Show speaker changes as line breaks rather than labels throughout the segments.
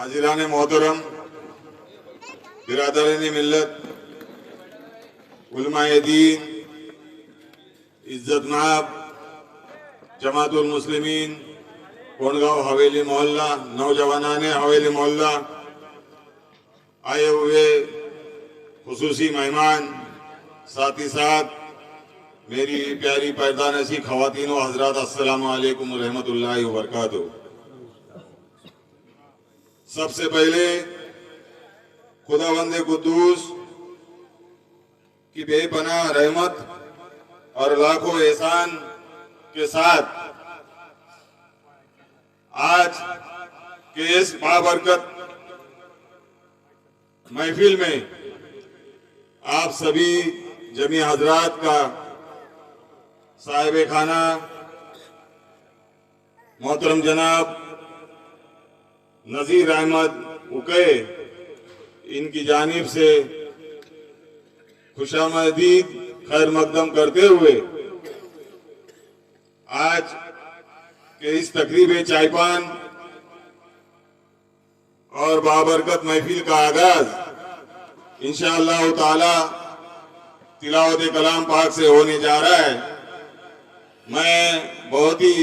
حاضران محترم، برادران ملت، علماء دین، عزت مآب جماعت المسلمین کونڈگاؤں حویلی محلہ، نوجوانان حویلی محلہ، آئے ہوئے خصوصی مہمان، ساتھ ہی ساتھ میری پیاری پردانشی خواتین و حضرات، السلام علیکم ورحمۃ اللہ وبرکاتہ۔ سب سے پہلے خداوند قدوس کی بے پناہ رحمت اور لاکھوں احسان کے ساتھ آج کے اس بابرکت محفل میں آپ سبھی جمیع حضرات کا صاحب خانہ محترم جناب نذیر احمد اکے ان کی جانب سے خوش آمدید خیر مقدم کرتے ہوئے آج کے اس تقریب چائے پان اور بابرکت محفل کا آغاز انشاءاللہ تعالی تلاوت کلام پاک سے ہونے جا رہا ہے۔ میں بہت ہی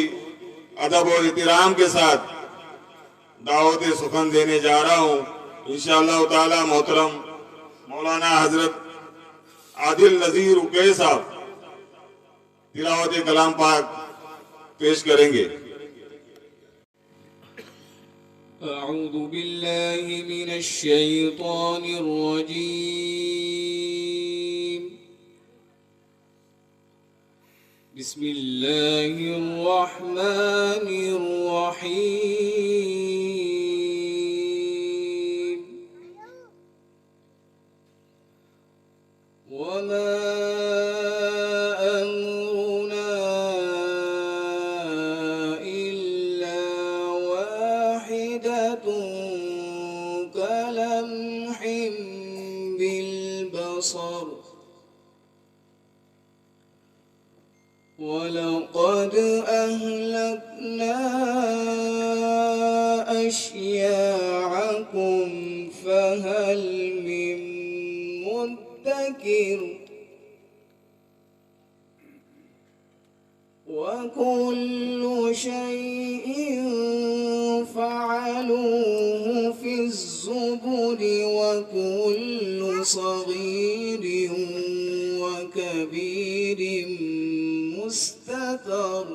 ادب و احترام کے ساتھ دعوت سخن دینے جا رہا ہوں۔ انشاءاللہ تعالی محترم مولانا حضرت عادل نذیر اکے صاحب تلاوت کلام پاک پیش کریں گے۔
اعوذ باللہ من الشیطان الرجیم، بسم اللہ الرحمن الرحیم، وما أمرنا إلا واحدة كلمح بالبصر، ولقد أهلكنا أشياعكم فهل من مدكر، وكل شيء فعلوه في الزبر، وكل صغير وكبير مستطر،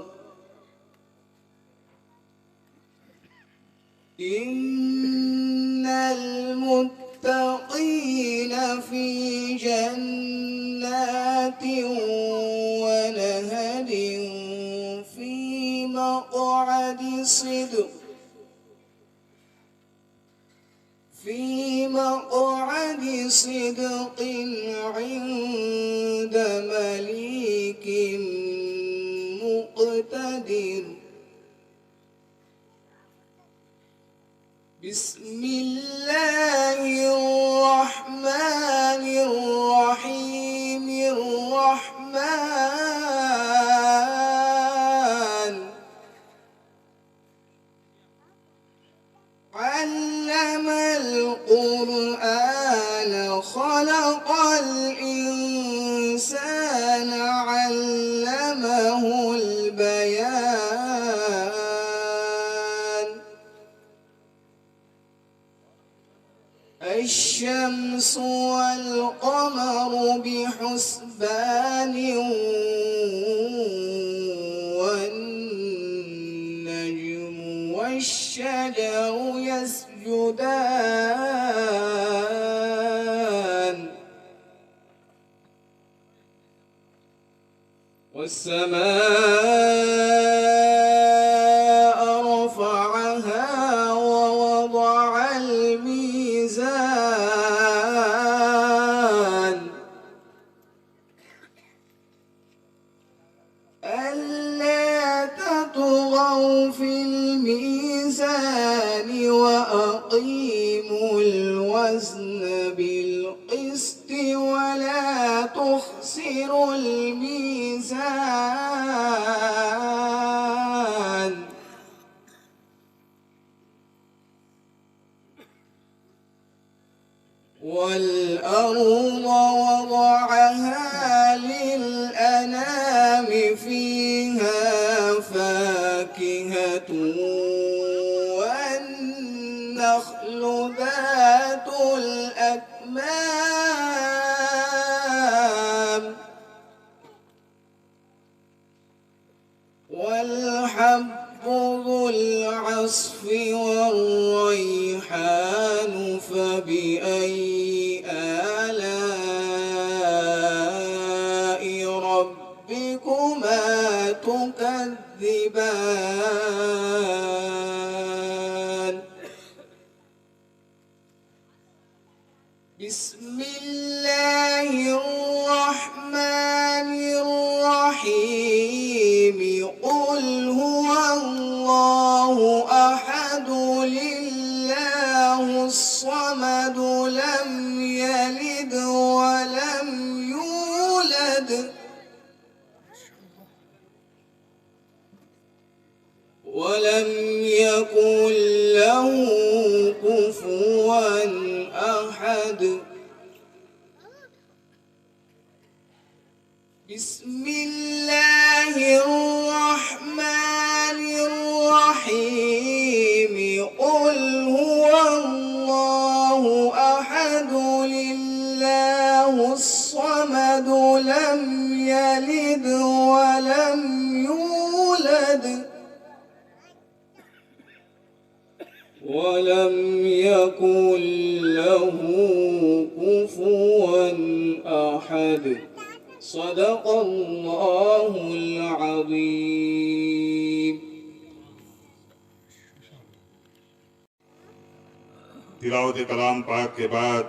إن المتقين في جنات ونهر في مقعد صدق عند مليك مقتدر، بسم الله الرحمن الرحيم، الرحمن علم القرآن خلق الإنسان علمه البيان، الشمس والقمر بحسبان، والنجم والشجر يسجدان، والسماء رفعها ووضع الميزان، ألا تطغوا في الميزان، وأقيموا الوزن بالقسط ولا تخسروا الميزان، وضعها للأنام فيها فاكهة والنخل ذات الأكمام والحب ذو العصف والريحان فبأي آلاء ربكما تكذبان بسم الله الرحمن الرحيم قل هو الله أحد لله الصمد لم يلد ولم يولد ولم يكن له كفوا أحد بسم الله الرحمن الرحيم قل هو الله أحد لله الصمد لم يلد ولم يولد ولم يكن له كفوا أحد صدق الله العظيم
تلاوت کلام پاک کے بعد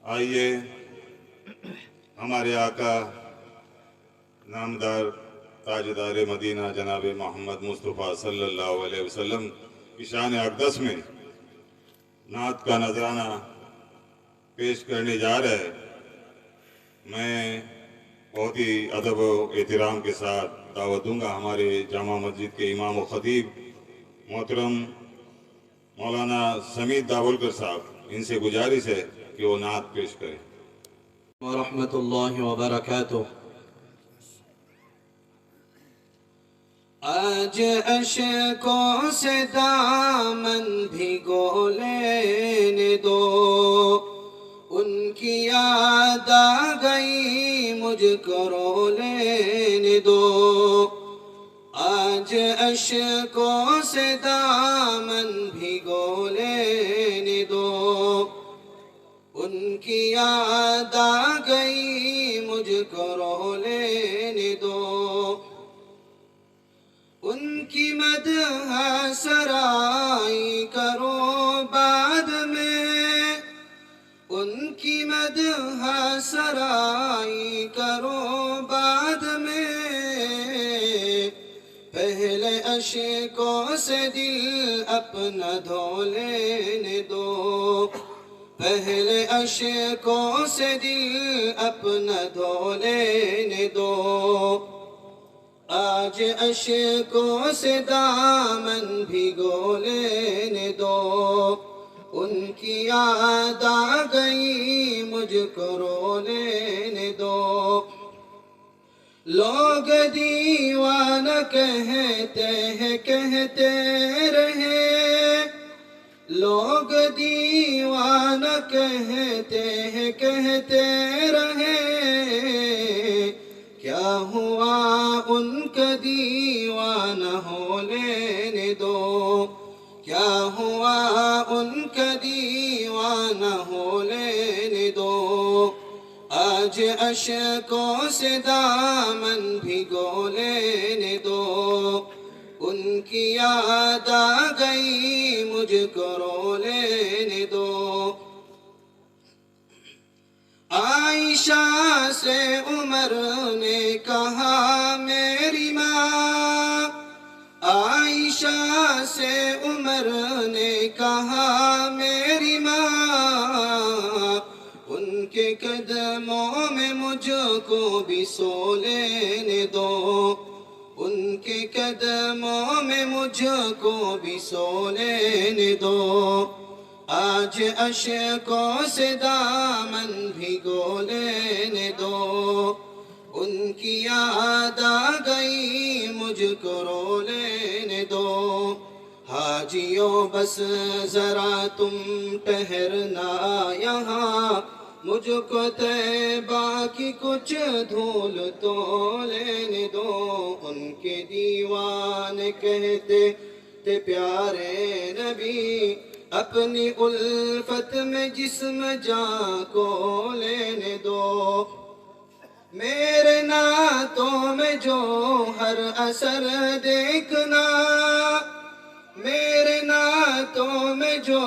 آئیے ہمارے آقا نامدار تاجدار مدینہ جناب محمد مصطفیٰ صلی اللہ علیہ وسلم کی شان اقدس میں نعت کا نذرانہ پیش کرنے جا رہے ہیں۔ میں بہت ہی ادب و احترام کے ساتھ دعوت دوں گا ہمارے جامع مسجد کے امام و خطیب محترم مولانا سمیت داولکر صاحب، ان سے گزارش ہے کہ وہ نعت پیش کریں۔
ورحمۃ اللہ وبرکاتہ۔ آج اشکوں سے دامن بھگو لینے دو، ان کی یاد آ گئی مجھ کو رو لینے دو۔ آج اشکوں سے دامن بھگو لینے دو، ان کی یاد آ گئی مجھ کو رو لینے دو۔ ان کی مدح سرائی کرو بعد میں، ان کی مدح سرائی کرو بعد میں، پہلے اشکوں سے دل اپنا دھو لینے دو، پہلے اشکوں سے دل اپنا دھو لینے دو۔ آج اشکوں سے دامن بھگو لینے دو، ان کی یاد آ گئی مجھ کو رو لینے دو۔ لوگ دیوانہ کہتے ہیں کہتے رہے، لوگ دیوانہ کہتے ہیں کہتے رہے، کیا ہوا ان کا دیوانہ ہو لینے دو، کیا ہوا ان کا دیوانہ ہو لینے دو۔ آج اشکوں سے دامن بھگو لینے دو، ان کی یاد آ گئی مجھ کو رو لینے دو۔ عائشہ سے عمر نے کہا میری ماں، عائشہ سے عمر نے کہا میری ماں، ان کے قدموں میں مجھ کو بھی سو لینے دو، ان کے قدموں میں مجھ کو بھی سو لینے دو۔ آج اشکوں سے دامن بھگو لینے دو، ان کی یاد آ گئی مجھ کو رو لینے دو۔ حاجیوں بس ذرا تم ٹھہرنا یہاں، مجھ کو طیبہ کی کچھ دھول تو لینے دو۔ ان کے دیوانے کہتے تھے پیارے نبی، اپنی الفت میں جسم جاں کو لینے دو۔ میرے نعتوں میں جو ہر اثر دیکھنا، میرے نعتوں میں جو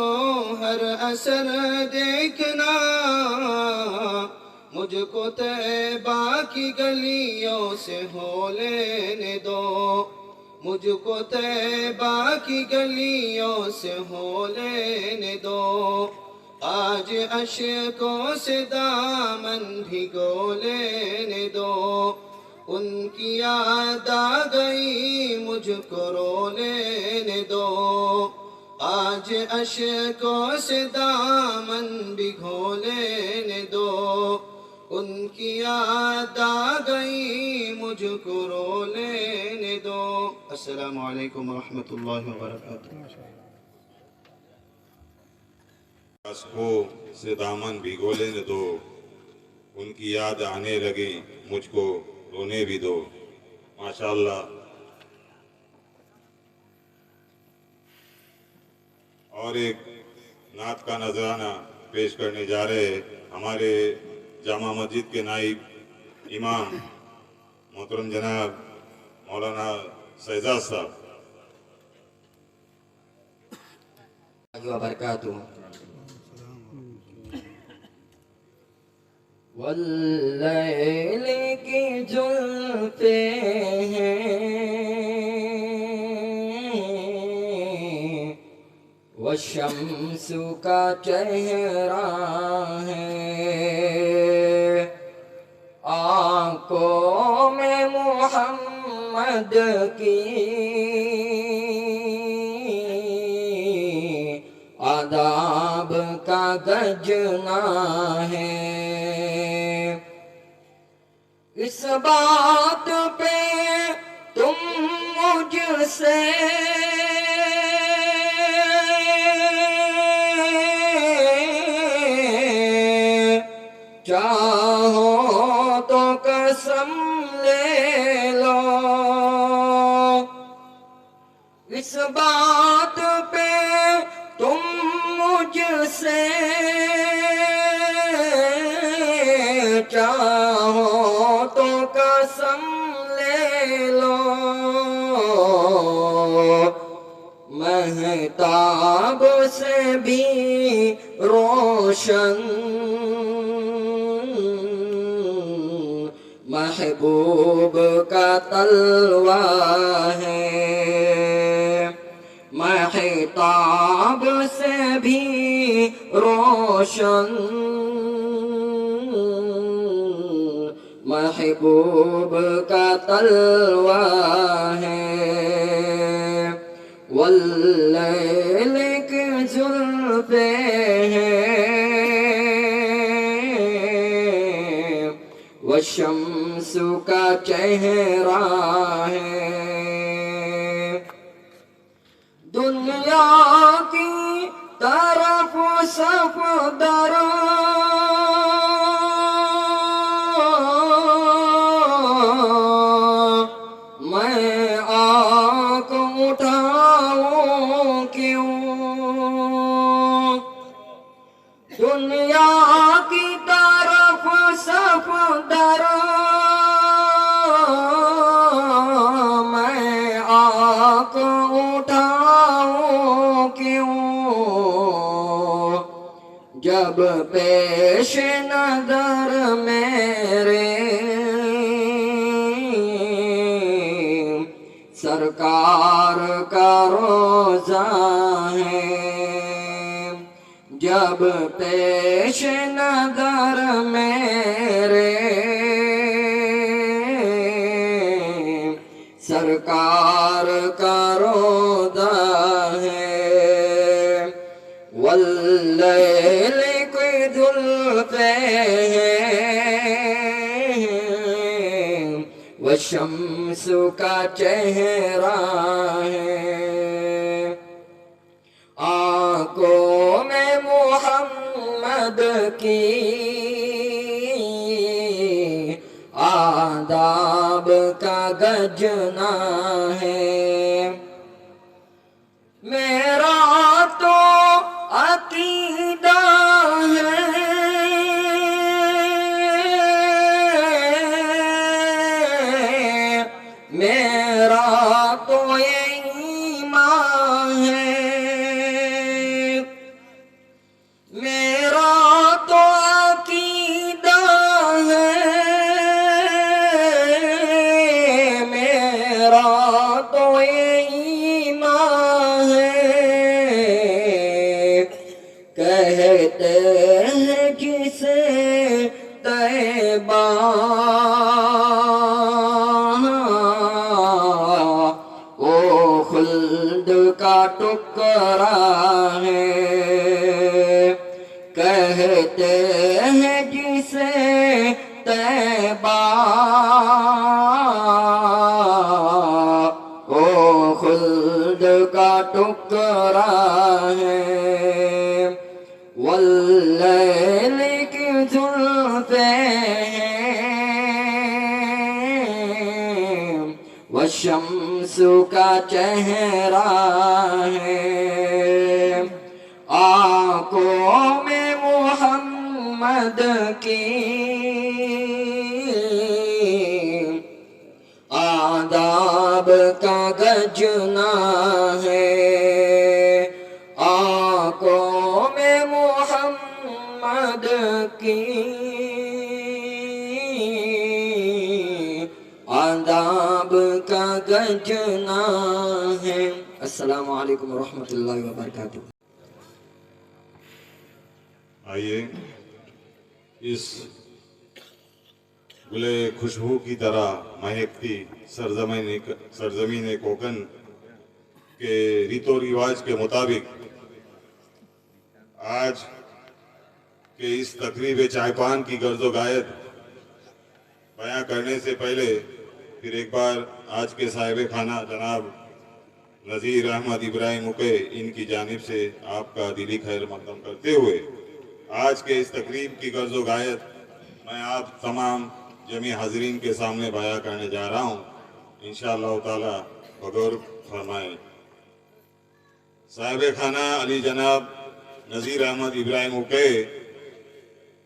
ہر اثر دیکھنا، مجھ کو طیبہ کی گلیوں سے ہو لینے دو، مجھ کو طیبہ کی گلیوں سے ہو لینے دو۔ آج اشکوں سے دامن بھگو لینے دو، ان کی یاد آ گئی مجھ کو رو لینے دو۔ آج اشکوں سے دامن بھگو لینے دو، ان کی یاد آ گئی مجھ کو رو لینے دو۔ السلام علیکم ورحمۃ اللہ وبرکاتہ۔
اشکوں سے دامن بھگو لینے دو، ان کی یاد آنے لگی مجھ کو رونے بھی دو۔ ماشاءاللہ۔ اور ایک نعت کا نذرانہ پیش کرنے جا رہے ہیں ہمارے جامع مسجد کے نائب امام محترم جناب مولانا شہزاد صاحب۔
وبرکاتہ۔ واللیل کی زلفیں ہیں، والشمس کا چہرہ ہے، آنکھوں میں محمد کی عذاب کا گجنا ہے۔ اس بات پہ تم مجھ سے چاہو تو قسم لے لو، اس بات پہ تم مجھ سے چاہو تو قسم لے لو، مہتاب سے بھی روشن محبوب کا طلوہ ہے، مہتاب سے بھی روشن محبوب کا طلوہ ہے، واللیل کی زلفیں ہیں، والشمس کا چہرہ ہے۔ دنیا کی طرف صفدر میں آنکھ اٹھاؤں کیوں، دنیا کی طرف صفدر میں آنکھ اٹھاؤں کیوں، جب پیش نظر میرے سرکار کا روضہ ہے، جب پیش نظر میرے سرکار کا روضہ ہے، واللیل کی زلفیں والشمس کا چہرہ ہے آنکھوں میں محمد کی آداب کا گجنا ہے میرا تو عقیدہ ہے میرا تو ایمان ہے میرا تو عقیدہ ہے میرا تو ایمان ہے کہتے ہیں جسے طیبہ وہ خلد کا ٹکڑا ہے کہتے ہیں جسے طیبہ وہ خلد کا ٹکڑا ہے واللیل کی زلفیں والشمس کا چہرہ ہے آنکھوں میں محمد کی آداب کا گجنا ہے آنکھوں میں محمد کی آداب کا گجنا ہے السلام علیکم ورحمۃ اللہ وبرکاتہ
آئیے اس گلے خوشبو کی طرح مہکتی سرزمین کوکن کے ریت و رواج کے مطابق آج کے اس تقریب چائے پان کی غرض و غایت بیان کرنے سے پہلے پھر ایک بار آج کے صاحب خانہ جناب نذیر احمد ابراہیم مکے ان کی جانب سے آپ کا دلی خیر مقدم کرتے ہوئے آج کے اس تقریب کی غرض و غایت میں آپ تمام جمیع حاضرین کے سامنے بیان کرنے جا رہا ہوں انشاءاللہ تعالی بغور فرمائیں صاحب خانہ علی جناب نذیر احمد ابراہیم مکے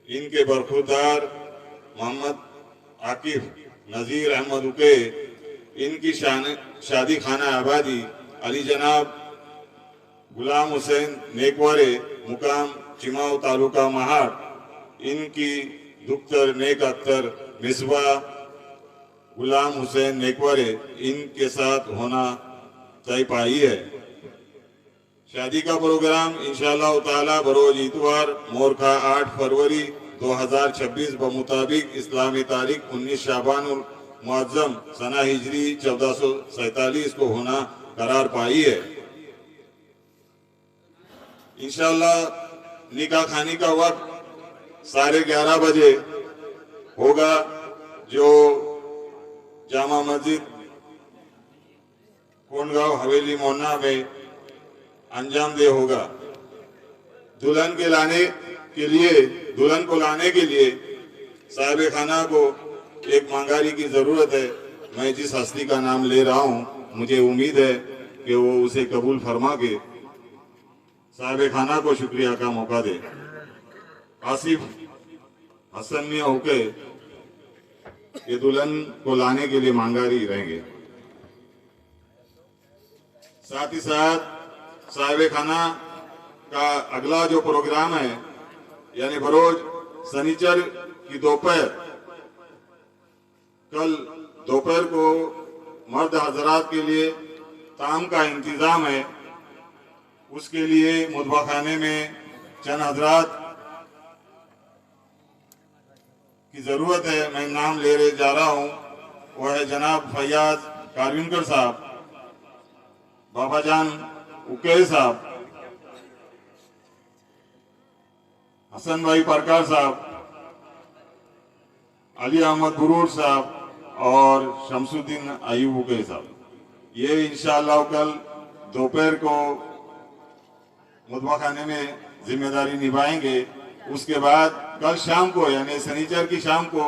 ان کے برخوردار محمد عاقف نذیر احمد مکے ان کی شادی خانہ آبادی علی جناب غلام حسین نیکوارے مقام چماؤ تعلقہ مہاڑ ان کی دختر نیک اختر مصباح غلام حسین نیکوارے ان کے ساتھ ہونا طے پائی ہے شادی کا پروگرام انشاءاللہ تعالی بروز اتوار مورخہ 8 فروری 2026 بمطابق اسلامی تاریخ 19 شعبان المعظم سنہ ہجری 1447 کو ہونا قرار پائی ہے انشاءاللہ نکاح خانی کا وقت 11:30 بجے ہوگا جو جامع مسجد کونگاؤں حویلی مونا میں انجام دہ ہوگا دلہن کو لانے کے لیے صاحب خانہ کو ایک مانگاری کی ضرورت ہے میں جس ہستی کا نام لے رہا ہوں مجھے امید ہے کہ وہ اسے قبول فرما کے صاحب خانہ کو شکریہ کا موقع دے آصف حسن میاں ہو کے یہ دلہن کو لانے کے لیے مانگاری رہیں گے ساتھ ہی ساتھ صاحب خانہ کا اگلا جو پروگرام ہے یعنی بروز سنیچر کی دوپہر کل دوپہر کو مرد حضرات کے لیے طعام کا انتظام ہے اس کے لیے مطبخ خانے میں چند حضرات کی ضرورت ہے میں نام لے جا رہا ہوں وہ ہے جناب فیاض کارونکر صاحب بابا جان اکے صاحب حسن بھائی پرکار صاحب، علی احمد برور صاحب اور شمس الدین ایوب صاحب، یہ انشاءاللہ کل دوپہر کو مطبخ خانے میں ذمہ داری نبھائیں گے. اس کے بعد کل شام کو یعنی سنیچر کی شام کو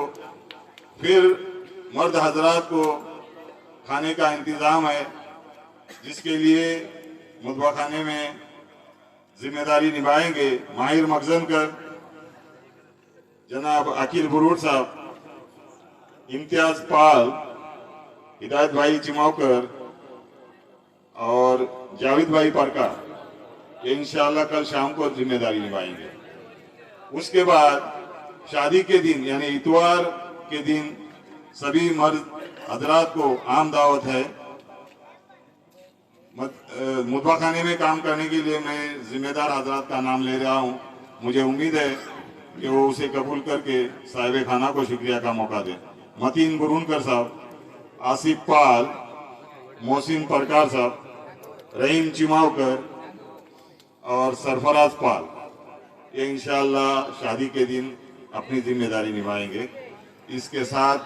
پھر مرد حضرات کو کھانے کا انتظام ہے، جس کے لیے مطبخ خانے میں ذمہ داری نبھائیں گے ماہر مخزن کر، جناب عقیل برور صاحب، امتیاز پال، ہدایت بھائی چماؤکر اور جاوید بھائی پرکا، یہ انشاءاللہ کل شام کو ذمہ داری نبھائیں گے. اس کے بعد شادی کے دن یعنی اتوار کے دن سبھی مرد حضرات کو عام دعوت ہے. مطبخ خانے میں کام کرنے کے لیے میں ذمہ دار حضرات کا نام لے رہا ہوں. مجھے امید ہے کہ وہ اسے قبول کر کے صاحب خانہ کو شکریہ کا موقع دیں. متین برونکر صاحب، آصف پال، محسن پرکار صاحب، رحیم چماؤکر اور سرفراز پال، یہ انشاءاللہ شادی کے دن اپنی ذمہ داری نبھائیں گے. اس کے ساتھ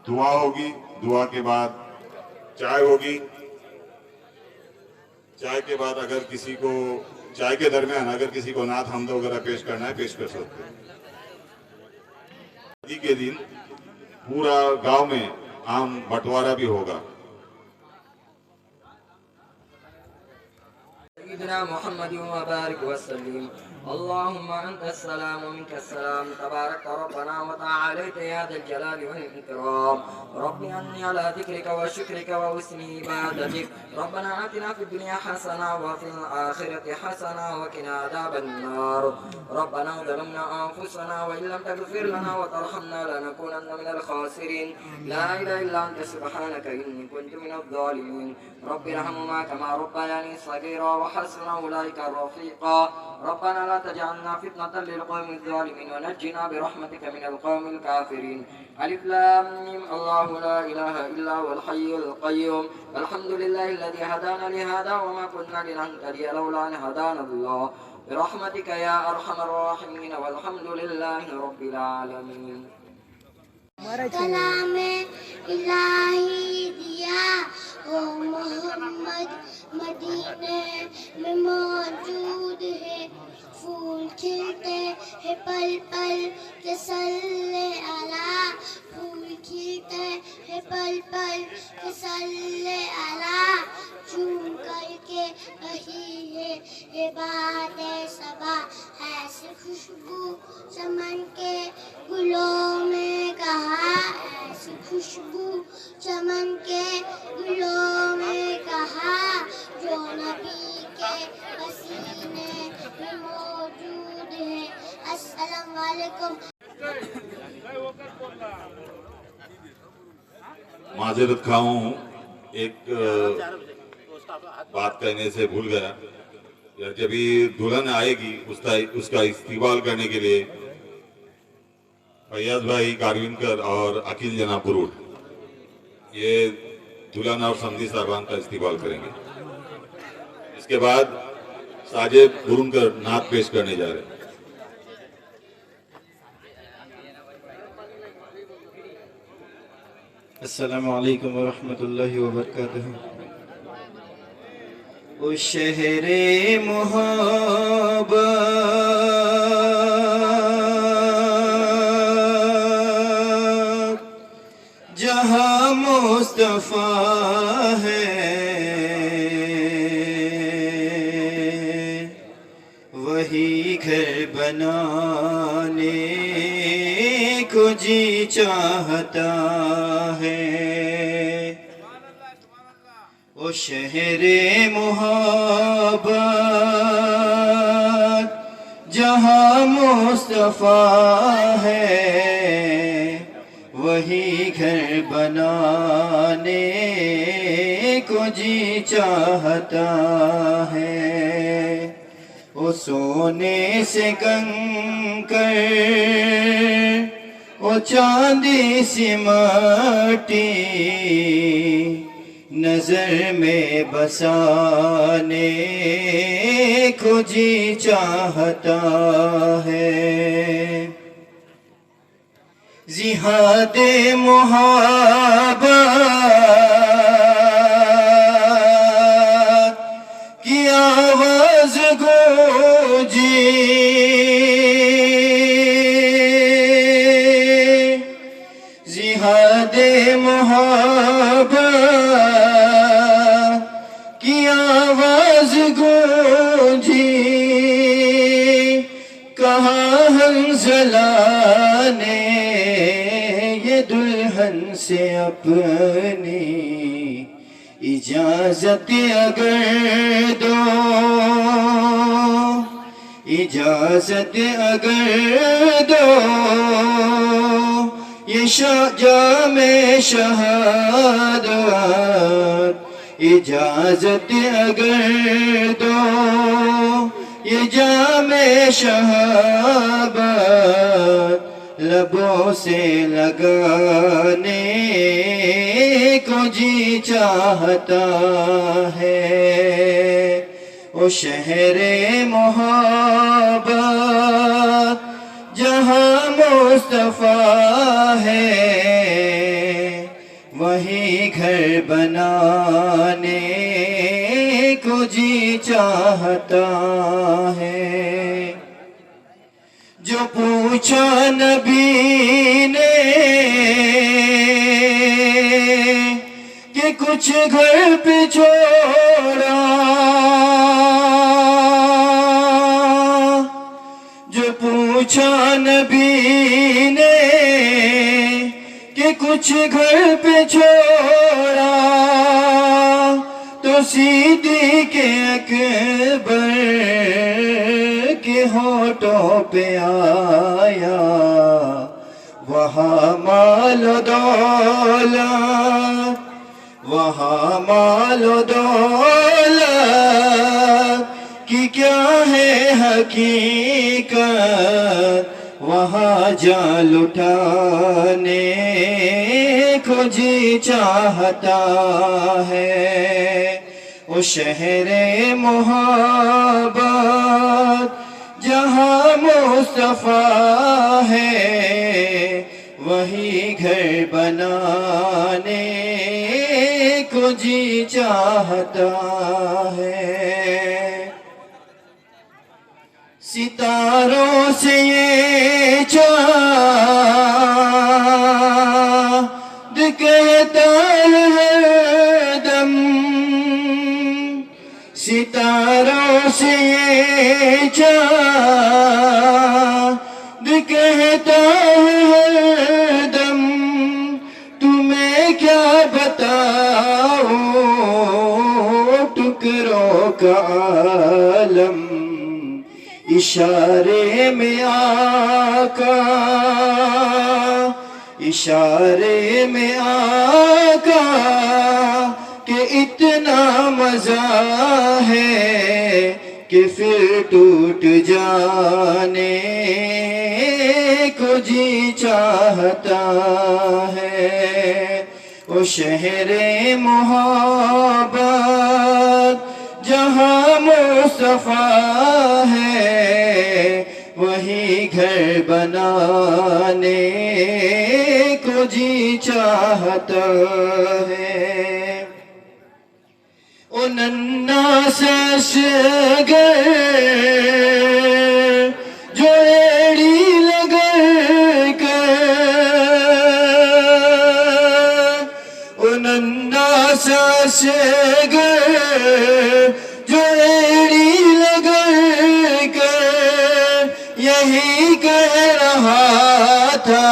دعا ہوگی، دعا کے بعد چائے ہوگی. چائے کے بعد اگر کسی کو چائے کے درمیان اگر کسی کو نعت حمد وغیرہ پیش کرنا ہے پیش کر سکتے ہیں. شادی کے دن پورا گاؤں میں عام بٹوارا بھی ہوگا.
سيدنا محمد وبارك وسلم. اللهم أنت السلام ومنك السلام، تبارك ربنا وتعاليت يا ذا الجلال والإكرام. رب أني على ذكرك وشكرك وحسن عبادتك. ربنا آتنا في الدنيا حسنة وفي الآخرة حسنة وقنا عذاب النار. ربنا ظلمنا أنفسنا وإن لم تغفر لنا وترحمنا لنكونن من الخاسرين. لا إله إلا أنت سبحانك إني كنت من الظالمين. رب ارحمهما كما ربياني صغيرا وحسن أولئك رفيقا. ربنا لا تجعلنا فتنة للقوم الظالمين ونجنا برحمتك من القوم الكافرين. ألف لام ميم. الله لا إله إلا هو الحي القيوم. الحمد لله الذي هدانا لهذا وما كنا لنهتدي لولا أن هدانا الله. برحمتك يا أرحم الراحمين والحمد لله رب العالمين.
کلام الہی دیا وہ محمد مدینے میں موجود ہے. پھول کھلتے ہیں پل پل کے صلی علی. پھول کھلتے ہیں پل پل کے صلی علی. چون کر کے کہی ہے یہ بات صبا. ایسی خوشبو چمن کے گلوں میں کہا. ایسی خوشبو چمن کے گلوں میں کہا جو نبی کے پسینے میں موجود ہے. السلام علیکم.
معذرت خواہ ہوں، ایک بات کہنے سے بھول گیا. جبھی دلہن آئے گی اس کا استقبال کرنے کے لیے فیاض بھائی کاروینکر اور عقیل جناب برور یہ دلہن اور سمدھی صاحبان کا استقبال کریں گے. اس کے بعد ساجد برونکر نعت پیش کرنے جا رہے ہیں.
السلام علیکم ورحمۃ اللہ وبرکاتہ. او شہر محبت جہاں مصطفیٰ ہے وہی گھر بنانے کو جی چاہتا ہے. او شہر محبت جہاں مصطفیٰ ہے وہی گھر بنانے کو جی چاہتا ہے. او سونے سے کنکر او چاندی سی مٹی نظر میں بسانے کو جی چاہتا ہے جہاد محبت کی آواز گونجی جہاد محبت کی آواز گونجی کہا حنظلہ نے یہ دلہن سے اپنی اجازت اگر دو اجازت اگر دو یہ جام شہادت اجازت اگر دو یہ جام شہادت لبوں سے لگانے کو جی چاہتا ہے او شہر محبت جہاں مصطفیٰ ہے وہی گھر بنانے کو جی چاہتا ہے جو پوچھا نبی نے کہ کچھ گھر پہ چھوڑا جو پوچھا نبی نے کہ کچھ گھر پہ چھوڑا تو صدیق اکبر کے ہونٹوں پہ آیا وہاں مال و دولت وہاں مال و دولت کی کیا ہے حقیقت وہاں جان لٹانے کو جی چاہتا ہے او شہر محبت جہاں مصطفیٰ ہے وہی گھر بنانے کو جی چاہتا ہے ستاروں سے یہ چاند کہتا ہے ہر دم ستاروں سے یہ چاند کہتا ہے ہر دم تمہیں کیا بتاؤں ٹکڑوں کا عالم اشارے میں آقا اشارے میں آقا کہ اتنا مزہ ہے کہ پھر ٹوٹ جانے کو جی چاہتا ہے او شہر محبت جہاں مصطفیٰ ہے وہی گھر بنانے کو جی چاہتا ہے او ننھا سا اصغر جو ایڑی لگا کر او ننھا سا اصغر جو ایڑی لگا کر یہی کہہ رہا تھا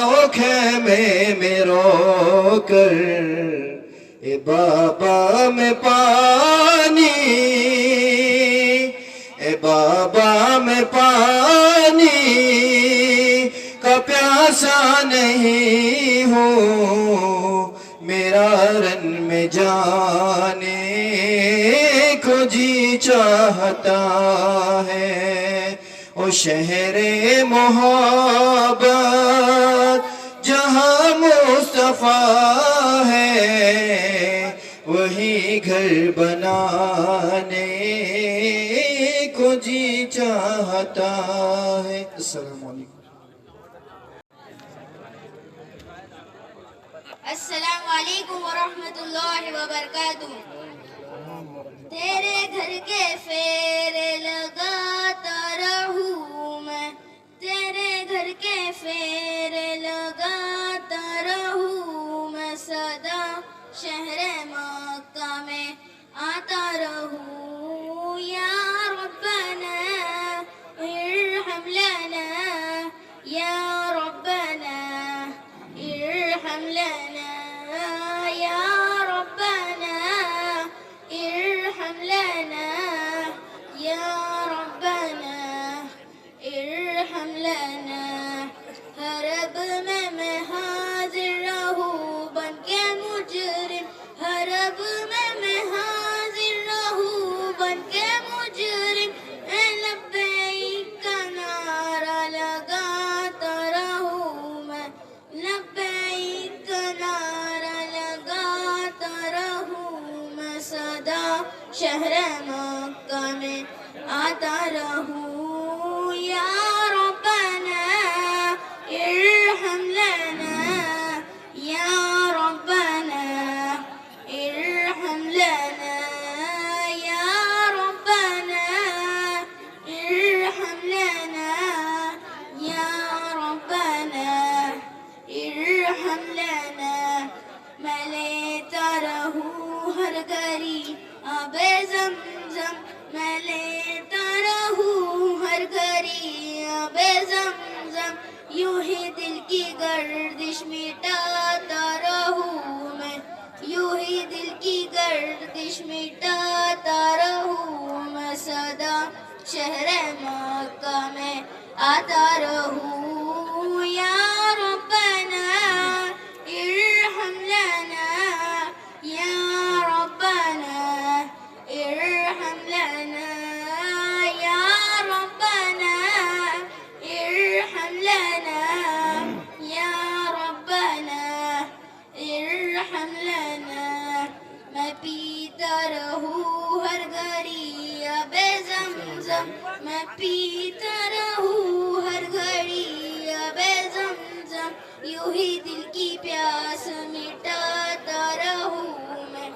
وہ خیمے میں رو کر اے بابا میں پانی اے بابا میں پانی کا پیاسا نہیں ہوں میرا رن میں جانے کو جی چاہتا ہے او شہر محبت جہاں مصطفیٰ ہے وہی گھر بنانے کو جی چاہتا ہے. السلام علیکم.
السلام علیکم ورحمۃ اللہ وبرکاتہ. تیرے گھر کے پھیرے لگاتا رہوں میں، تیرے گھر کے پھیرے لگاتا رہوں میں، سدا شہر مکہ میں آتا رہوں. یا ربنا ارحم لنا، یا ربنا ارحم لنا، یا ربنا ارحم لنا، یا ربنا ارحم لنا. حرب میں حاضر رہوں بن کے مجرم، حرب میں حاضر رہوں بن کے مجرم، اے لبیک کا نعرہ لگاتا رہوں میں، لبیک کا نعرہ لگاتا رہوں میں، سدا شہر مکہ میں آتا رہوں. یا ربنا ارحم لنا، یا ربنا ارحم لنا، یا ربنا ارحم لنا، یا ربنا ارحم لنا. میں لیتا رہوں ہر گھڑی آب زمزم، میں لیتا رہوں ہر گھڑی آب زمزم، یوں ہی دل کی گردش مٹاتا رہوں میں، یوں ہی دل کی گردش مٹاتا رہوں میں، سدا شہر مکہ میں آتا رہوں. یا ربنا ارحم لنا، یا ربنا ارحم لنا، یا ربنا ارحم لنا، یا ربنا ارحم لنا. میں پیتا رہوں ہر گھڑی آب زمزم، میں پیتا رہوں ہر گھڑی آب زمزم، یوں ہی دل کی پیاس مٹاتا رہوں میں،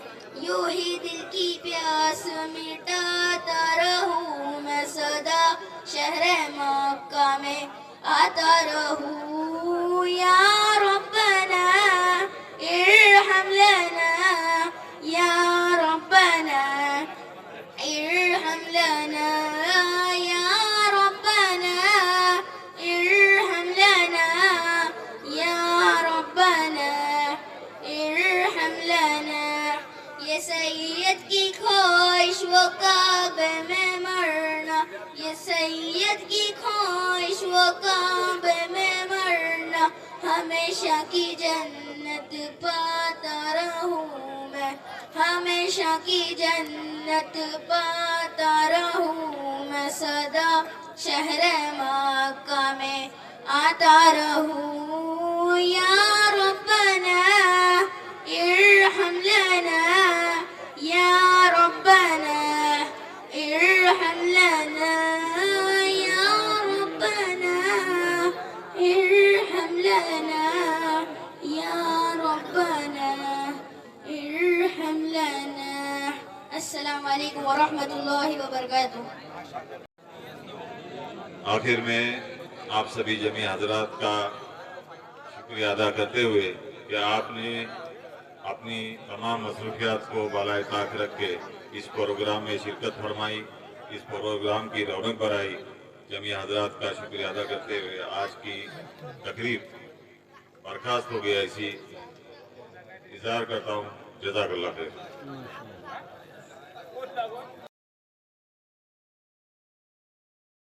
یوں ہی دل کی پیاس مٹاتا رہوں میں، سدا شہر مکہ میں آتا رہوں. یا ربنا ارحم لنا، یا ربنا ارحم لنا، یا ربنا ارحم لنا، یا ربنا ارحم لنا. یہ سید کی خواہش وہ کعبے میں مرنا، یہ سید کی خواہش وہ کعبے میں مرنا، ہمیشہ کی جنت پاتا رہوں میں، ہمیشہ کی جنت پاتا رہوں میں، سدا شہر مکہ میں آتا رہوں. یا ربنا ارحم لنا، یا ربنا ارحم لنا، یا ربنا ارحم لنا، یا ربنا ارحم لنا. السلام علیکم ورحمۃ اللہ وبرکاتہ.
آخر میں آپ سبھی جمیع حضرات کا شکریہ ادا کرتے ہوئے کہ آپ نے اپنی تمام مصروفیات کو بالائے طاق رکھ کے اس پروگرام میں شرکت فرمائی، اس پروگرام کی رونق بڑھائی. جمیع حضرات کا شکریہ ادا کرتے ہوئے آج کی تقریب برخاست ہو گیا، اسی اظہار کرتا ہوں. جزاک اللہ خیر.